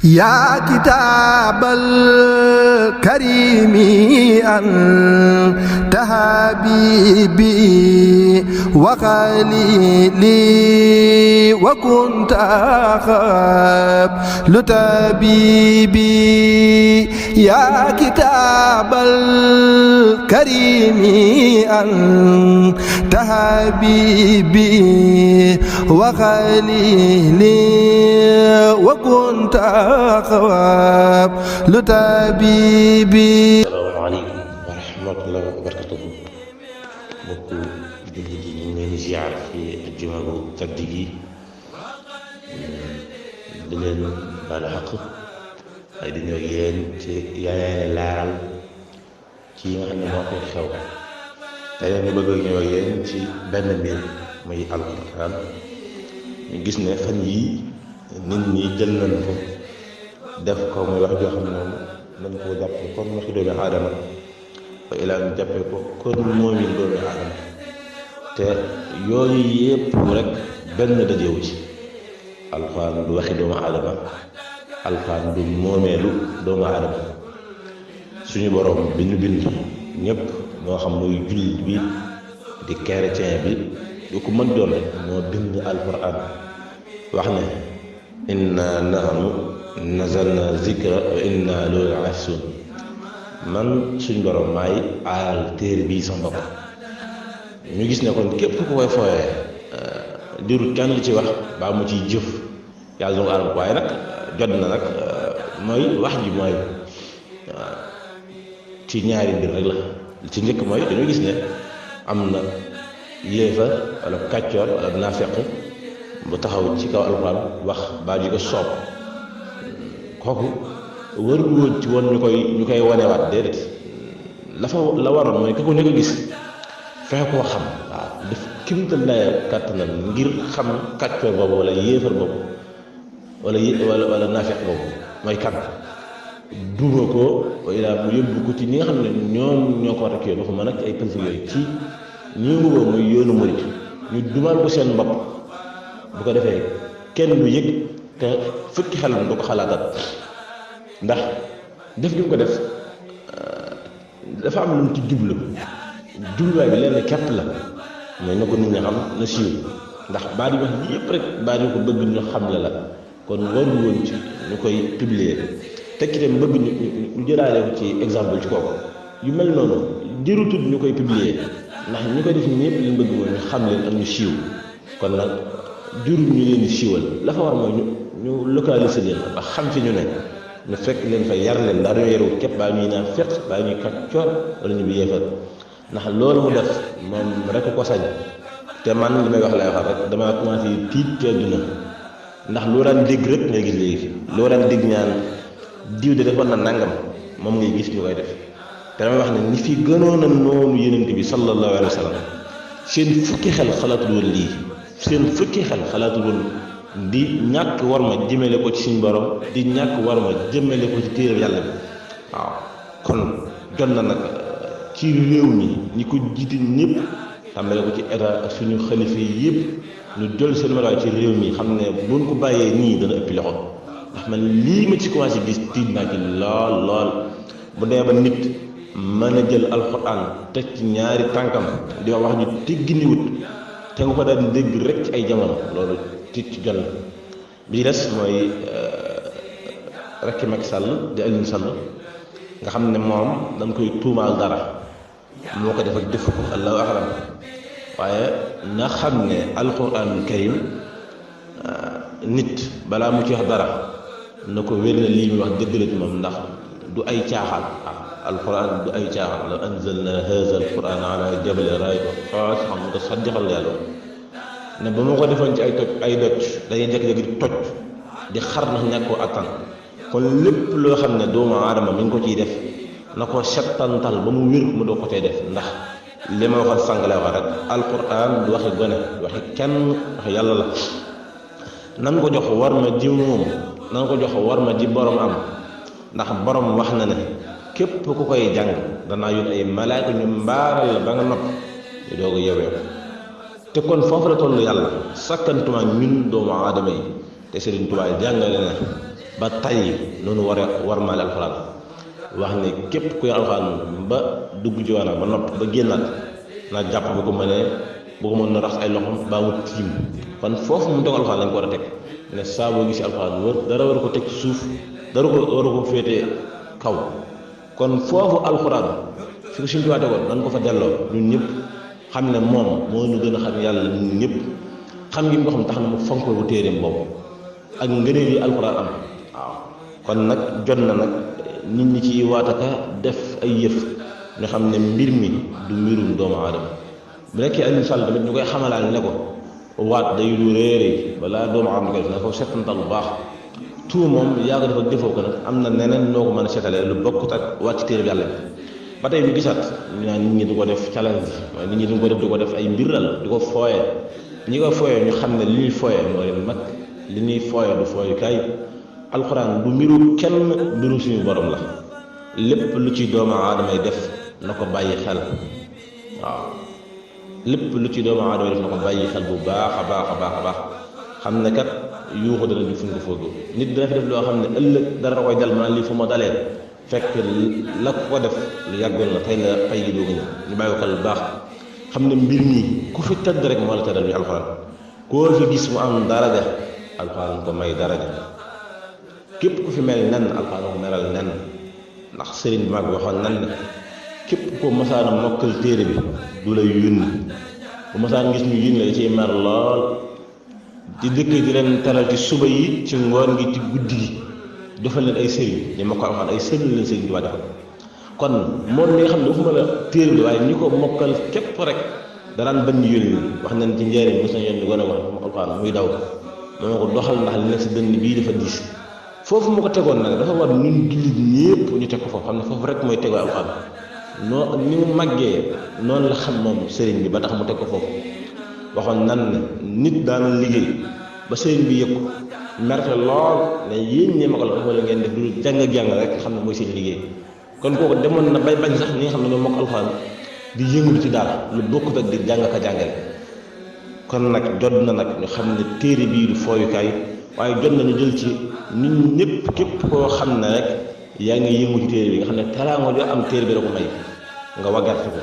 يا كتاب الكريم أنت حبيبي وخليلي وكنت قبل طبيبي يا كتاب الكريم أنت حبيبي وخليلي وكنت asalaamaaleykum wa rahmatullahi wa barakatuhu mbokku jullit yi ñu ngi leen di ziar ci ajjuma bu tedd gi di leen baalu xaq ay di ñëw yéen ci yeneen laaral ci yi nga xam ne moo koy xew te leen bëgg ñëw yéen ci benn mbir muy alquran ñu gis ne fan yii nit ñi jël nañ ko def ko muy wax joo xam ne moom nañ koo jàppe kon waxi doomi aadama ba ilaa ñu jàppe ko kon moomin doomi aadama te yooyu yépp rek benn dajewu ci alxuraan du waxi doomu aadama alxuraan du moomeelu doomu aadama suñu borom bi ñu bind ñépp moo xam muy jullit bi di chrétien bi du ko mën doon moo bind alxuraan wax ne inna nahnu nazalna zikra wa inna lahu lahafizun man suñ borom maay aaral téere bii sama bopp ñu gis ne kon képp ku koy fooyee dirut kenn li ci wax baa mu ciy jëf yàlla danga aaral ko waaye nag jot na nag mooy wax ji mooy ci ñaari mbir rek la ci njëkk mooy dañoo gis ne am na yéefar wala kàccoor wala naafeq bu taxaw ci kaw alxuraan wax baa ji ko soob kooku warul woon ci woon ñu koy wanewaat déedéet la waroon mooy ku ko njëkk a gis fexe koo xam waaw def kimtal lay kàttanam ngir xam kàccoor boobu wala yéefar boobu wala naafeq boobu mooy kan duuma ko wala mu yóbbu ko ci ñi nga xam ne ñoom ñoo ko war a kii dafa mën ak ay politique yooyu ci ñëw boobu muy yoonu murit ñu dumal ko seen bopp bu ko defee kenn du yëg te fukki xelam du ko xalaatat ndax def gi mu ko def dafa am lu mu ci jubluwaay bi lenn képp la mooy na ko nit ñi xam na siiw ndax baat yi wax yëpp rek baat yi ko bëgg ñu xam la kon warul woon ci ñu koy publier tekki tam bëgg ñu jëlaale ko ci exemple ci kooku yu mel noonu jërutul ñu koy publier ndax ñi koy def ñëpp li bëgg mooy ñu xam leen ak ñu siiw kon nag jurul ñu leen di siiwal la fa war mooy ñu localiser leen ba xam fi ñu ne ñu fekk leen fa yar leen ndax dañoo yarul képp baa ñuy naan fekk baa ñuy kàccoor wala ñu bi yeefal ndax loolu mu def moom rek ko sañ te man li may wax lay wax rek damaa commencé tiit ci àdduna ndax loo daan dégg rek ngay gis léegi loo daan dégg ñaan diw de defoon na nangam moom ngay gis ñu koy def te damay wax ne ñi fi gënoon a noonu yonent bi sallallahu alayhi wa sallam seen fukki xel xalaatul woon lii seen fukki xel xalaatul woon di ñàkk war ma jëmale ko ci suñu borom di ñàkk war ma jëmale ko ci téere yàlla bi waaw kon jot na nag ci réew mi ñi ko jiite ñëpp tàmbale ko ci état ak suñu xalifa yi yëpp ñu jël seen maraay ci réew mi xam ne buñ ko bàyyee nii dana ëppi loxo ndax man lii ma ci commencé gis tiit naa ci lool bu dee ba nit mën a jël alxuraan teg ci ñaari tànkam di wax ñu tegginiwut te nga ko daan dégg rek ci ay jamono loolu tiit ci jot bi des mooy rekki Macky Sall di Aliou Sall nga xam ne moom dañ koy tuumaal dara moo ko def ak def ko allahu axram waaye na xam ne alxuraanul karim nit balaa mu ci wax dara na ko wér na lii muy wax dëgg la ci moom ndax du ay caaxaan alquran du ay caaxaan la anzalna haza alquran ala jabalin ra'aytahu xaashi'an mutasaddiqan yàlla ne ba ma ko defoon ci ay doj dañuy jékki-jékki di toj di xar na ñàkk koo attan kon lépp loo xam ne doomu aadama mi ngi ko ciy def na ko settantal ba mu wér mu doo ko cay def ndax li ma waxoon sànq lay wax rek alquran du waxi gone du waxi kenn waxi yàlla la nan ko jox war ma ji moom nan ko jox war ma ji borom am ndax borom wax na ne képp ku koy jàng danaa yónni ay malaaka ñu mbaaral la ba nga nopp ñu doog a yewee ko te kon foofu la toll yàlla sakkantuma ñun doomu aadama yi te Sëriñ Tuubaa jàngale na ba tey noonu war maale alxuraan wax ne képp kuy alxuraan ba dugg ci waana ba nopp ba génnaat na jàpp bu ko mënee bu ko mën na rax ay loxom baa mu tiim kon foofu mu teg alxuraan lañ ko war a teg ne saa boo gis alxuraan dara war ko teg ci suuf dara war ko féete kaw kon foofu alxuraan fi ko suñu tubaab tegoon nan ko fa delloo ñun ñëpp xam ne moom moo ñu gën a xam yàlla ñun ñëpp xam ngi ko xam tax na mu fonk bu téereem boobu ak ngëneel yi alxuraan am waaw kon nag jot na nag nit ñi ci waataka def ay yëf ñu xam ne mbir mi du mbirum doomu aadama bu nekkee Aliou Sall tamit ñu koy xamalaal ne ko waat day lu réere balaa doomu aadama koy def dafa setantal bu baax tout moom yaa ko dafa defoo ko nag am na neneen noo ko mën a seetalee lu bokkut ak waat ci téere bi yàlla bi ba tey ñu gisaat ñu naan nit ñi di ko def challenge waaye nit ñi di ko def ay mbir la di ko fooyee ñi ko fooyee ñu xam ne li ñuy fooyee mooy mag li ñuy fooyee du fooyukaay alxuraan du mbiru kenn mbiru suñu borom la lépp lu ci doomu aadama yi def na ko bàyyi xel waaw lépp lu ci doomu aadama yi def na ko bàyyi xel bu baax a baax a baax a baax xam ne kat yuuxu dana ju fuñ ko foogoo nit dana fi def loo xam ne ëllëg dara koy dal maanaam lii fu ma dalee fekk la ko def lu yàggoon la tey la pay yi dooga ñu bàyyi ko xel bu baax xam ne mbir mii ku fi tëdd rek moo la tëddal ñu alxuraan koo fi gis mu am daraja alxuraan ko may daraja képp ku fi mel nen alxuraan ko meral nen ndax sëriñ bi mag waxoon nan ne képp ko masaana mokkal téere bi du lay yónni bu masaan gis ñu yónni la da ciy mer lool di dëkk di leen teral ci suba yi ci ngoon gi ci guddi gi defal leen ay sëriñ ñu mokkal alxuraan ay sëriñ leen sëriñ di waa defal kon moom mi nga xam ne waxuma la téere bi waaye ñi ko mokkal képp rek daraan bañ ñu yónni wax nañ ci njëriñ mos na yónni gone wax mu alxuraan muy daw moo ko doxal ndax li nekk si dënn bii dafa diis foofu mu ko tegoon nag dafa war ñun jullit ñépp ñu teg ko foofu xam ne foofu rek mooy tegoo alxuraan noo ni mu màggee noonu la xam moom sëriñ bi ba tax mu teg ko foofu waxoon nan ne nit daana liggéey ba sëriñ bi yëg ko merte lool ne yéen ñi ma ko la dafa la ngeen def lu jàng rek xam ne mooy seen liggéey kon kooku demoon na bay bañ sax ñi nga xam ne ñoo mokk alxuraan di yëngul ci daal lu bokkut ak di jàng ka jàngale kon nag jot na nag ñu xam ne téere bii du fooyukaay waaye jot na ñu jël ci nit ñëpp képp koo xam ne rek yaa ngi yëngu ci téere bi nga xam ne teraanga joo am téere bi da ko may nga waggarte ko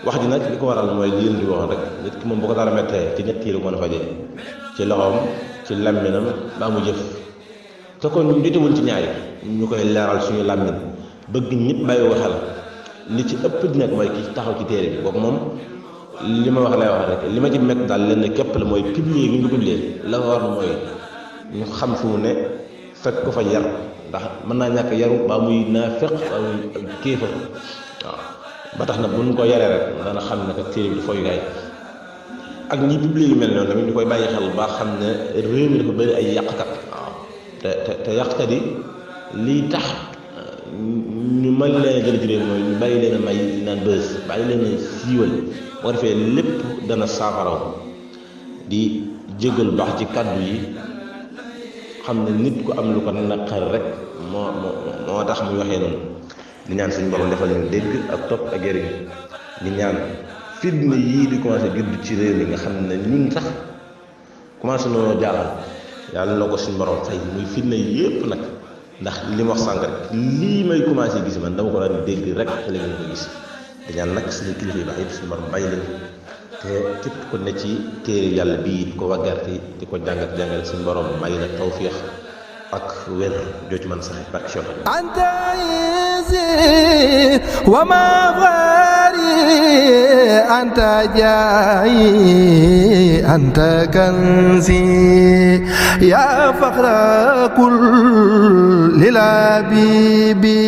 wax ji nag li ko waral mooy li leen di wax rek nit ki moom bu ko dara mettee ci ñett yi la ko mën a fajee ci loxoom ci làmminam baa mu jëf te kon ñu jotewul ci ñaari ñu koy leeral suñu làmmin bëgg ñëpp bàyyi ko xel li ci ëpp di nekk mooy ki taxaw ci téere bi kooku moom li ma wax lay wax rek li ma ci mett daal lenn képp la mooy publier gi ñu ko publier la war mooy ñu xam fu mu ne fekk ko fa yar ndax mën naa ñàkk yaru baa muy naafeq baa muy kéefar waaw ba tax na bu ñu ko yaree rek dana xam ne kat téere bi dafay gaay ak ñi publier yu mel noonu tamit ñu koy bàyyi xel baax xam ne réew mi dafa bëri ay yàqkat waaw te yàqkat yi lii tax ñu mën leen a jël ci réew mooy ñu bàyyi leen a may naan bës bàyyi leen a siiwal boo defee lépp dana saafaraw di jégal baax ci kàddu yi xam ne nit ku am lu ko naqar rek moo tax muy waxee noonu di ñaan suñu borom defal ñu dégg ak topp ak yëriñ di ñaan fitna yii di commencé judd ci réew mi nga xam ne ñun sax commencé noo jaaxal yàlla na ko suñu borom fay muy fitna yépp nag ndax li ma wax sànq rek lii may commencé gis man dama ko daan dégg rek te léegi ko gis di ñaan nag suñu kilifa yi baax yëpp suñu borom bàyyi leen te képp ko ne ci téere yàlla bii di ko waggarti di ko jàngat jàngale suñu borom bàyyi la tawfiix ak wér joo ci mën sax barke Cheikh anta izi wa ma ghari anta jaayi anta kanzi ya fakhra kulli labibi